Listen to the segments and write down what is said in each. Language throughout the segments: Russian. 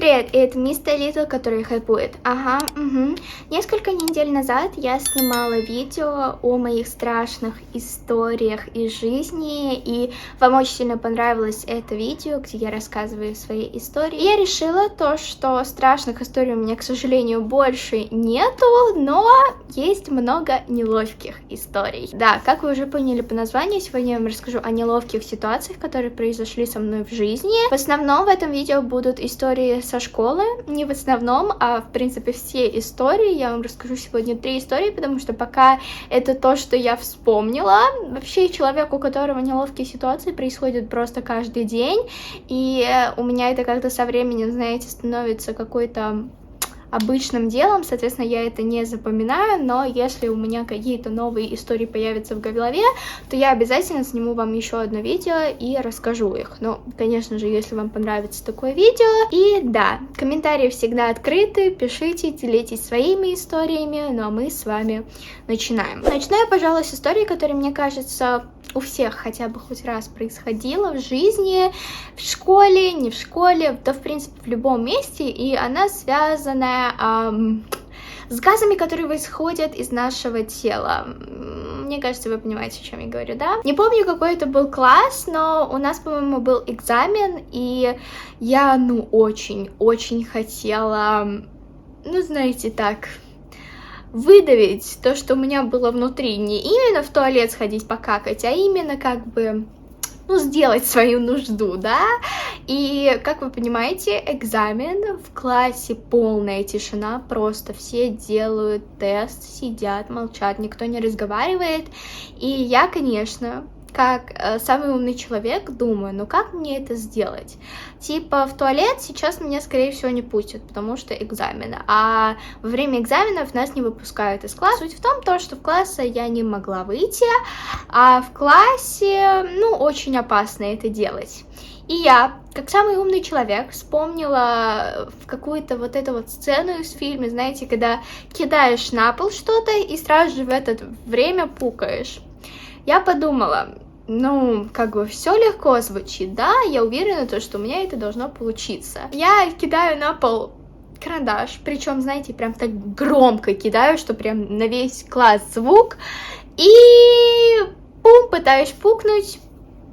привет, это Мистер Литл, который хайпует. Ага, угу. Несколько недель назад я снимала видео о моих страшных историях из жизни, и вам очень сильно понравилось это видео, где я рассказываю свои истории. И я решила то, что страшных историй у меня, к сожалению, больше нету, но есть много неловких историй. Да, как вы уже поняли по названию, сегодня я вам расскажу о неловких ситуациях, которые произошли со мной в жизни. В основном в этом видео будут истории со школы, не в основном, а в принципе все истории. Я вам расскажу сегодня 3 истории, потому что пока это то, что я вспомнила. Вообще человек, у которого неловкие ситуации происходят просто каждый день, и у меня это как-то со временем, знаете, становится какой-то обычным делом, соответственно, я это не запоминаю, но если у меня какие-то новые истории появятся в голове, то я обязательно сниму вам еще одно видео и расскажу их. Ну, конечно же, если вам понравится такое видео. И да, комментарии всегда открыты, пишите, делитесь своими историями, ну а мы с вами начинаем. Начну я, пожалуй, с истории, которая, мне кажется, у всех хотя бы хоть раз происходила в жизни, в школе, не в школе, да, в принципе, в любом месте, и она связана с газами, которые исходят из нашего тела. Мне кажется, вы понимаете, о чем я говорю, да? Не помню, какой это был класс, но у нас, по-моему, был экзамен, и я, очень хотела, знаете, так, выдавить то, что у меня было внутри, не именно в туалет сходить покакать, а именно как бы, сделать свою нужду, да, и, как вы понимаете, экзамен, в классе полная тишина, просто все делают тест, сидят, молчат, никто не разговаривает, и я, конечно, как самый умный человек, думаю, как мне это сделать? Типа в туалет сейчас меня, скорее всего, не пустят, потому что экзамены, а во время экзаменов нас не выпускают из класса. Суть в том, что в классе я не могла выйти, а в классе, очень опасно это делать. И я, как самый умный человек, вспомнила какую-то вот эту вот сцену из фильма, знаете, когда кидаешь на пол что-то и сразу же в это время пукаешь. Я подумала, все легко звучит, да, я уверена, что у меня это должно получиться. Я кидаю на пол карандаш, причем, знаете, прям так громко кидаю, что прям на весь класс звук, и пытаюсь пукнуть,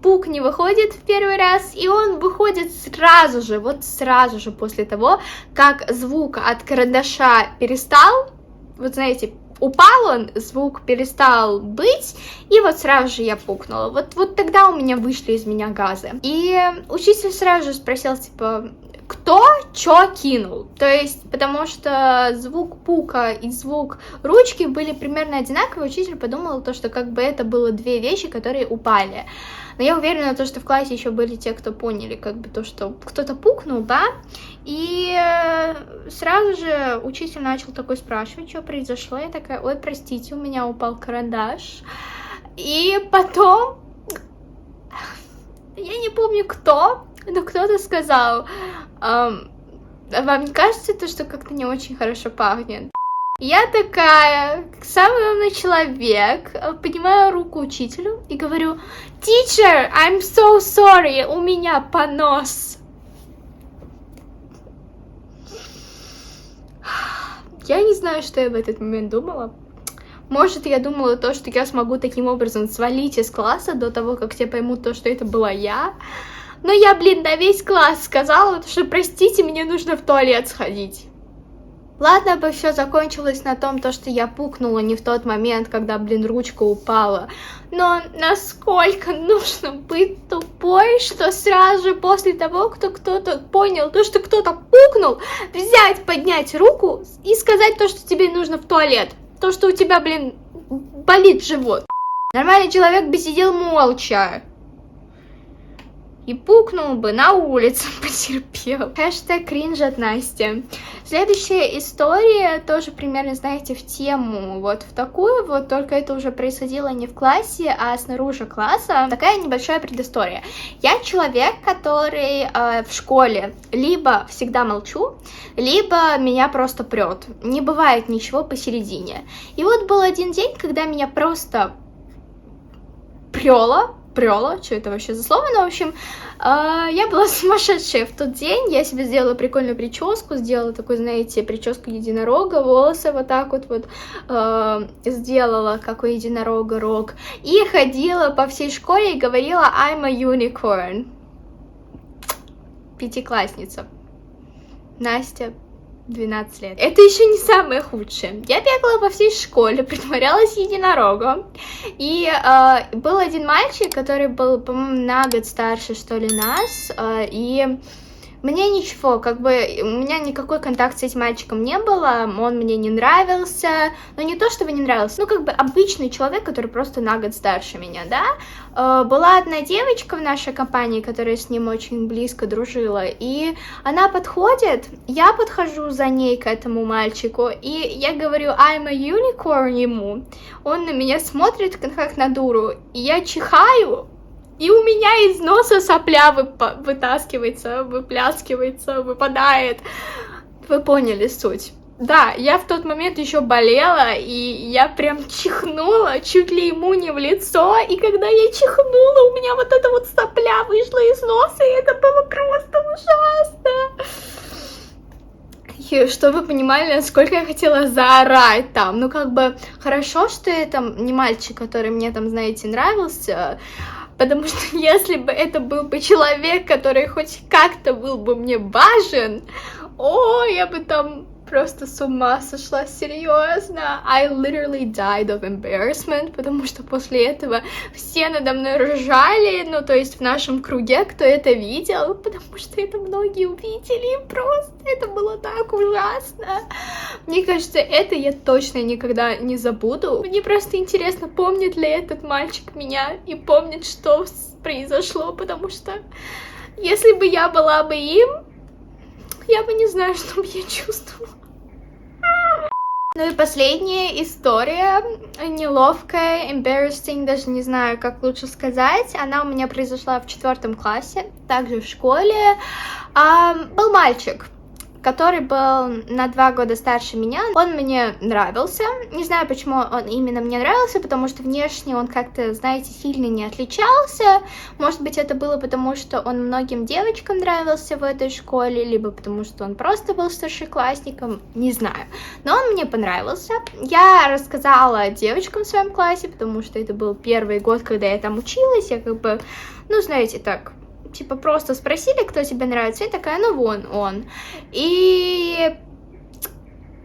пук не выходит в первый раз, и он выходит сразу же после того, как звук от карандаша перестал, знаете, упал он, звук перестал быть, и сразу же я пукнула. Вот тогда у меня вышли из меня газы. И учитель сразу же спросил, типа, кто чё кинул? То есть, потому что звук пука и звук ручки были примерно одинаковые, учитель подумал, что как бы это было 2 вещи, которые упали. Но я уверена, что в классе еще были те, кто поняли, как бы то, что кто-то пукнул, да, и сразу же учитель начал такой спрашивать, что произошло, я такая, ой, простите, у меня упал карандаш, и потом, я не помню кто, но кто-то сказал, вам не кажется то, что как-то не очень хорошо пахнет? Я такая, как самый умный человек, поднимаю руку учителю и говорю, teacher, I'm so sorry, у меня понос. Я не знаю, что я в этот момент думала. Может, я думала то, что я смогу таким образом свалить из класса до того, как все поймут то, что это была я. Но я, на весь класс сказала, что простите, мне нужно в туалет сходить. Ладно бы все закончилось на том, что я пукнула не в тот момент, когда, ручка упала. Но насколько нужно быть тупой, что сразу же после того, кто-то понял то, что кто-то пукнул, взять, поднять руку и сказать то, что тебе нужно в туалет. То, что у тебя, болит живот. Нормальный человек бы сидел молча. И пукнул бы на улице, потерпел. Хэштег кринж от Насти. Следующая история тоже примерно, знаете, в тему в такую, только это уже происходило не в классе, а снаружи класса. Такая небольшая предыстория. Я человек, который в школе либо всегда молчу, либо меня просто прет. Не бывает ничего посередине. И был один день, когда меня просто прёло. прёла, что это вообще за слово, но, в общем, я была сумасшедшая в тот день, я себе сделала прикольную прическу, сделала такую, знаете, прическу единорога, волосы вот так вот сделала, как у единорога, рог, и ходила по всей школе и говорила I'm a unicorn. Пятиклассница. Настя, 12 лет. Это еще не самое худшее. Я бегала по всей школе, притворялась единорогом. И был один мальчик, который был, по-моему, на год старше, что ли, нас. И мне ничего, как бы, у меня никакой контакт с этим мальчиком не было, он мне не нравился, но не то чтобы не нравился, ну, как бы, обычный человек, который просто на год старше меня, да. Была одна девочка в нашей компании, которая с ним очень близко дружила, и она подходит, я подхожу за ней к этому мальчику, и я говорю I'm a unicorn ему, он на меня смотрит, как на дуру, и я чихаю, и у меня из носа сопля вытаскивается, выпляскивается, выпадает. Вы поняли суть. Да, я в тот момент еще болела, и я прям чихнула чуть ли ему не в лицо, и когда я чихнула, у меня вот эта вот сопля вышла из носа, и это было просто ужасно. И чтобы вы понимали, насколько я хотела заорать там. Ну, как бы, хорошо, что это не мальчик, который мне там, знаете, нравился, потому что если бы это был бы человек, который хоть как-то был бы мне важен, я бы там просто с ума сошла, серьезно. I literally died of embarrassment, потому что после этого все надо мной ржали, ну, то есть в нашем круге, кто это видел, потому что это многие увидели, просто это было так ужасно. Мне кажется, это я точно никогда не забуду. Мне просто интересно, помнит ли этот мальчик меня и помнит, что произошло, потому что если бы я была бы им, я бы не знаю, что бы я чувствовала. Ну и последняя история, неловкая, embarrassing, даже не знаю, как лучше сказать. Она у меня произошла в 4 классе, также в школе. Был мальчик, который был на 2 года старше меня. Он мне нравился. Не знаю, почему он именно мне нравился, потому что внешне он как-то, знаете, сильно не отличался. Может быть, это было потому, что он многим девочкам нравился в этой школе, либо потому, что он просто был старшеклассником, не знаю. Но он мне понравился. Я рассказала девочкам в своем классе, потому что это был первый год, когда я там училась. Я как бы, ну, знаете, так... Типа просто спросили, кто тебе нравится, и такая, ну вон он. И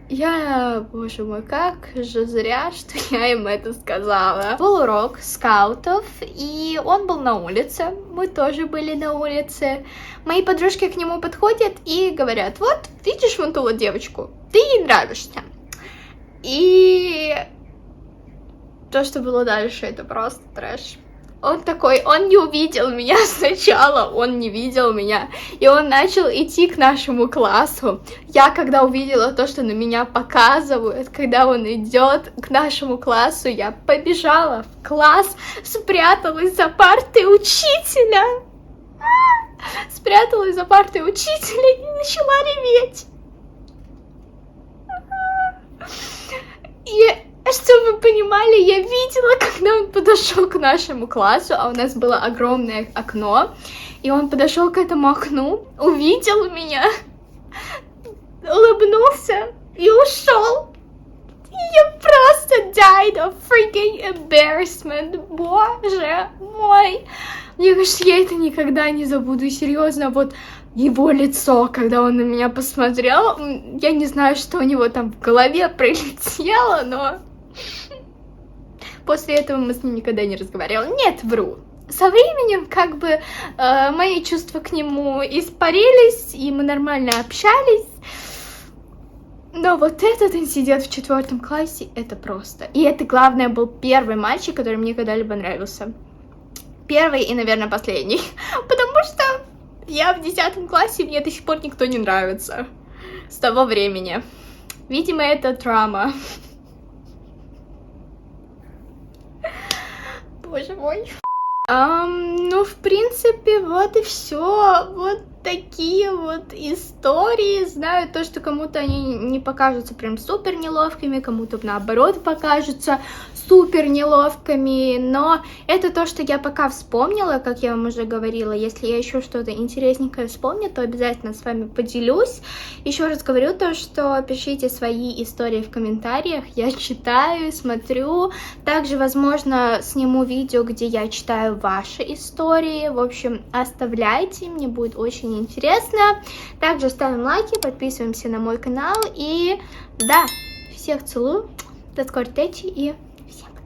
я, боже мой, как же зря, что я им это сказала. Был урок скаутов, и он был на улице, мы тоже были на улице. Мои подружки к нему подходят и говорят, вот, видишь вон ту вот девочку, ты ей нравишься. И то, что было дальше, это просто трэш. Он такой, он не увидел меня сначала, он не видел меня, и он начал идти к нашему классу. Я, когда увидела то, что на меня показывают, когда он идет к нашему классу, я побежала в класс, спряталась за партой учителя. Спряталась за партой учителя и начала реветь. И... Чтобы вы понимали, я видела, когда он подошел к нашему классу, а у нас было огромное окно, и он подошел к этому окну, увидел меня, улыбнулся и ушел. И я просто died of freaking embarrassment. Боже мой. Мне кажется, я это никогда не забуду, серьезно, вот... Его лицо, когда он на меня посмотрел, я не знаю, что у него там в голове прилетело, но после этого мы с ним никогда не разговаривали. Нет, вру. Со временем, как бы, мои чувства к нему испарились, и мы нормально общались. Но вот этот инцидент в 4 классе, это просто. И это, главное, был первый мальчик, который мне когда-либо нравился. Первый и, наверное, последний. Потому что я в 10 классе, мне до сих пор никто не нравится. С того времени. Видимо, это травма. Боже мой. Ну, в принципе, вот и все. Вот такие вот истории. Знаю то, что кому-то они не покажутся прям супер неловкими, кому-то наоборот покажутся супер неловкими, но это то, что я пока вспомнила, как я вам уже говорила. Если я еще что-то интересненькое вспомню, то обязательно с вами поделюсь. Еще раз говорю то, что пишите свои истории в комментариях, я читаю, смотрю. Также, возможно, сниму видео, где я читаю ваши истории. В общем, оставляйте, мне будет очень интересно. Также ставим лайки, подписываемся на мой канал. И да, всех целую, до скорой встречи и всем пока.